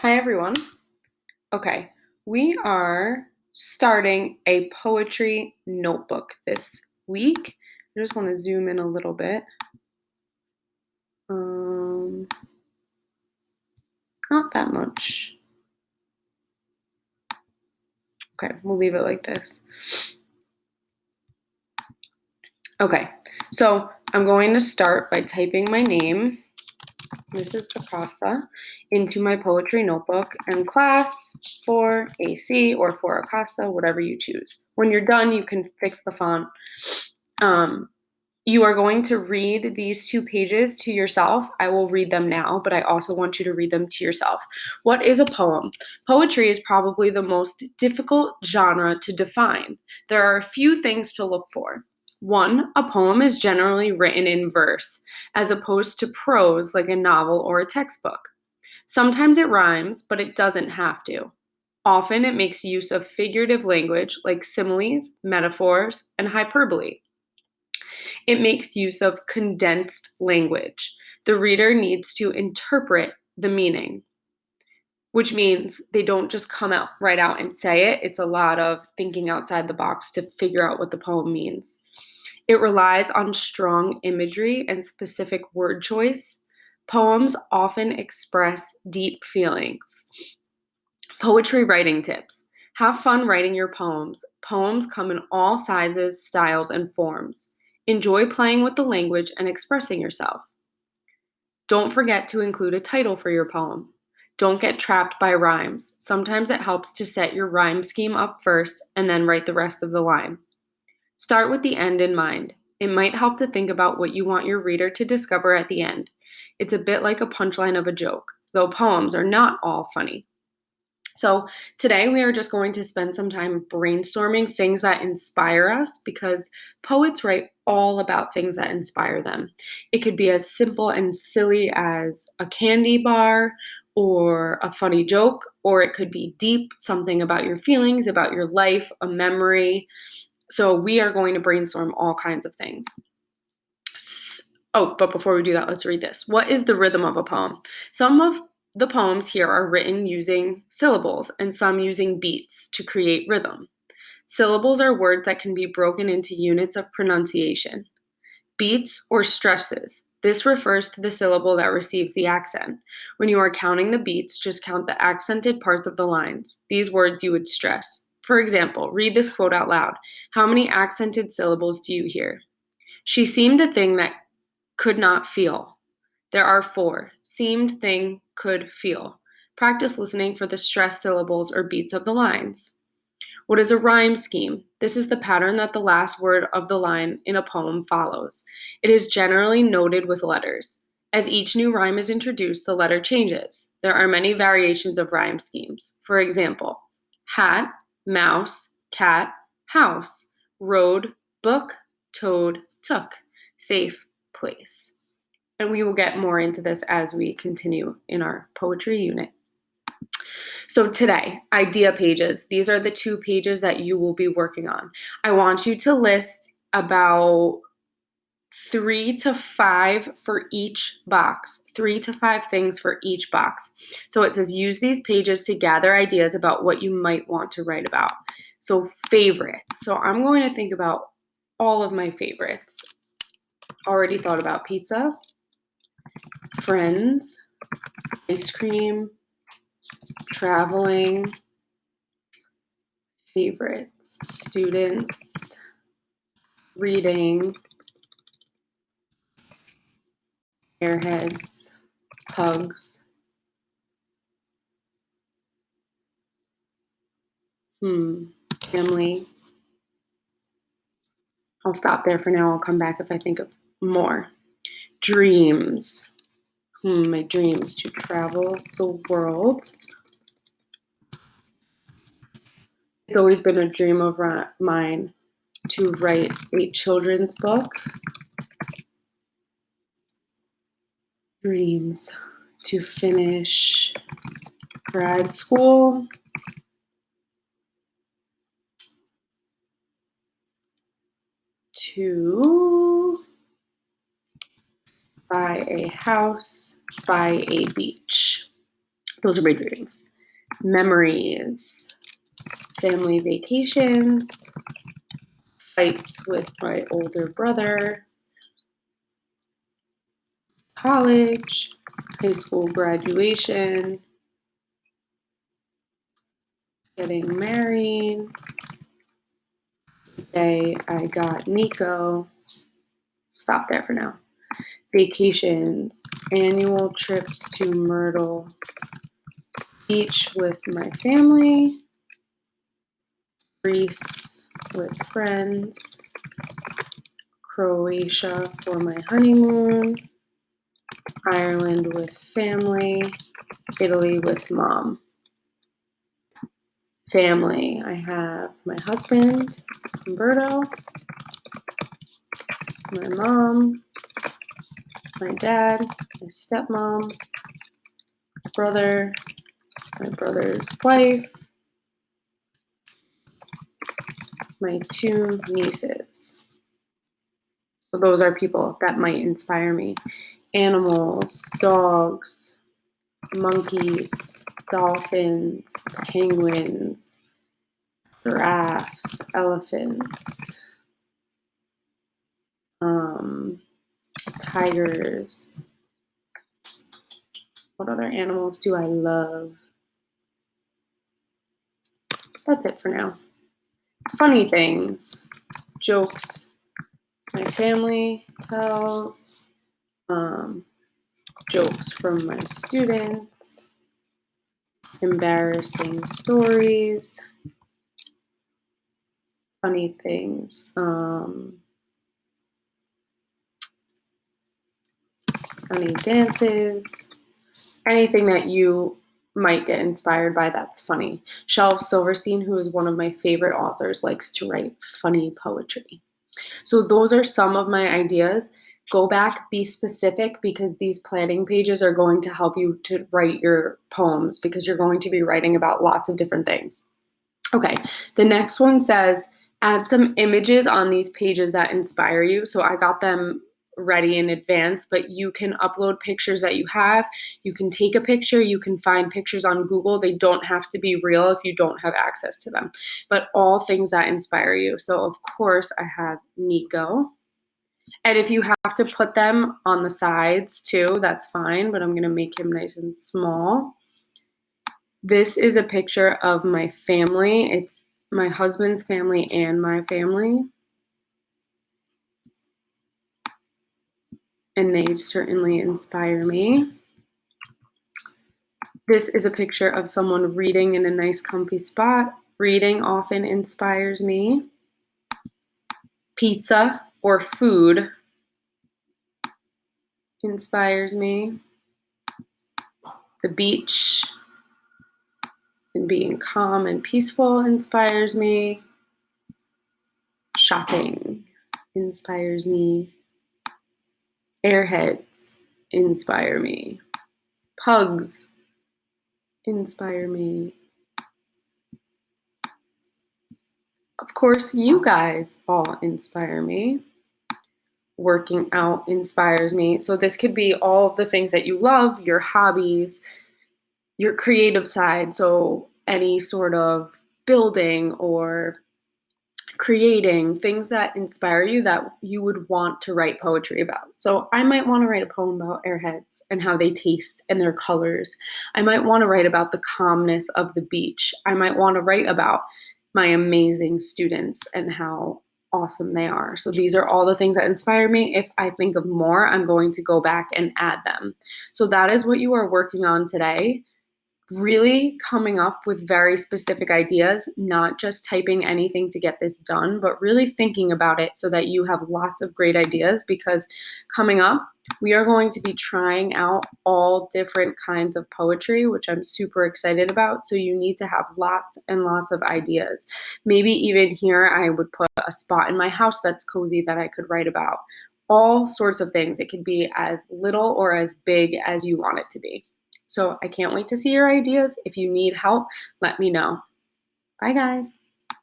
Hi, everyone. Okay, we are starting a poetry notebook this week. I just want to zoom in a little bit. Not that much. Okay, we'll leave it like this. Okay, so I'm going to start by typing my name, Mrs. Acosta, into my poetry notebook, and class for AC or for Acosta, whatever you choose. When you're done, you can fix the font. You are going to read these 2 pages to yourself. I will read them now, but I also want you to read them to yourself. What is a poem? Poetry is probably the most difficult genre to define. There are a few things to look for. 1, a poem is generally written in verse, as opposed to prose like a novel or a textbook. Sometimes it rhymes, but it doesn't have to. Often it makes use of figurative language like similes, metaphors, and hyperbole. It makes use of condensed language. The reader needs to interpret the meaning, which means they don't just come out right out and say it. It's a lot of thinking outside the box to figure out what the poem means. It relies on strong imagery and specific word choice. Poems often express deep feelings. Poetry writing tips. Have fun writing your poems. Poems come in all sizes, styles, and forms. Enjoy playing with the language and expressing yourself. Don't forget to include a title for your poem. Don't get trapped by rhymes. Sometimes it helps to set your rhyme scheme up first and then write the rest of the line. Start with the end in mind. It might help to think about what you want your reader to discover at the end. It's a bit like a punchline of a joke, though poems are not all funny. So today we are just going to spend some time brainstorming things that inspire us because poets write all about things that inspire them. It could be as simple and silly as a candy bar or a funny joke, or it could be deep, something about your feelings, about your life, a memory. So we are going to brainstorm all kinds of things. Oh, but before we do that, let's read this. What is the rhythm of a poem? Some of the poems here are written using syllables and some using beats to create rhythm. Syllables are words that can be broken into units of pronunciation. Beats or stresses. This refers to the syllable that receives the accent. When you are counting the beats, just count the accented parts of the lines. These words you would stress. For example, read this quote out loud. How many accented syllables do you hear? She seemed a thing that could not feel. There are 4. Seemed, thing, could, feel. Practice listening for the stressed syllables or beats of the lines. What is a rhyme scheme? This is the pattern that the last word of the line in a poem follows. It is generally noted with letters. As each new rhyme is introduced, the letter changes. There are many variations of rhyme schemes. For example, hat, mouse, cat, house, road, book, toad, took, safe, place. And we will get more into this as we continue in our poetry unit. So today, idea pages. These are the 2 pages that you will be working on. I want you to list about 3 to 5 for each box, 3 to 5 things for each box. So it says use these pages to gather ideas about what you might want to write about. So favorites. So I'm going to think about all of my favorites. Already thought about pizza, friends, ice cream, traveling, favorites, students, reading, airheads, hugs. Family. I'll stop there for now. I'll come back if I think of more. Dreams. My dreams to travel the world. It's always been a dream of mine to write a children's book. Dreams to finish grad school. To buy a house by a beach. Those are my dreams. Memories, family vacations, fights with my older brother, college, high school graduation, getting married, the day I got Nico. Stop there for now. Vacations, annual trips to Myrtle Beach with my family, Greece with friends, Croatia for my honeymoon, Ireland with family, Italy with mom. Family, I have my husband, Umberto, my mom, my dad, my stepmom, brother, my brother's wife, my 2 nieces. So those are people that might inspire me. Animals, dogs, monkeys, dolphins, penguins, giraffes, elephants, tigers. What other animals do I love? That's it for now. Funny things, jokes my family tells, jokes from my students, embarrassing stories, funny things, funny dances, anything that you might get inspired by that's funny. Shelf Silverstein, who is one of my favorite authors, likes to write funny poetry. So those are some of my ideas. Go back, be specific, because these planning pages are going to help you to write your poems, because you're going to be writing about lots of different things. Okay, the next one says, add some images on these pages that inspire you. So I got them ready in advance, but you can upload pictures that you have. You can take a picture. You can find pictures on Google. They don't have to be real if you don't have access to them, but all things that inspire you. So of course I have Nico. And if you have to put them on the sides too, that's fine, but I'm going to make him nice and small. This is a picture of my family. It's my husband's family and my family. And they certainly inspire me. This is a picture of someone reading in a nice comfy spot. Reading often inspires me. Pizza or food inspires me. The beach and being calm and peaceful inspires me. Shopping inspires me. Airheads inspire me. Pugs inspire me. Of course, you guys all inspire me. Working out inspires me. So this could be all of the things that you love, your hobbies, your creative side. So any sort of building or creating, things that inspire you that you would want to write poetry about. So I might want to write a poem about airheads and how they taste and their colors. I might want to write about the calmness of the beach. I might want to write about my amazing students and how awesome they are. So these are all the things that inspire me. If I think of more, I'm going to go back and add them. So that is what you are working on today. Really coming up with very specific ideas, not just typing anything to get this done, but really thinking about it so that you have lots of great ideas, because coming up, we are going to be trying out all different kinds of poetry, which I'm super excited about. So you need to have lots and lots of ideas. Maybe even here, I would put a spot in my house that's cozy that I could write about. All sorts of things. It could be as little or as big as you want it to be. So I can't wait to see your ideas. If you need help, let me know. Bye, guys.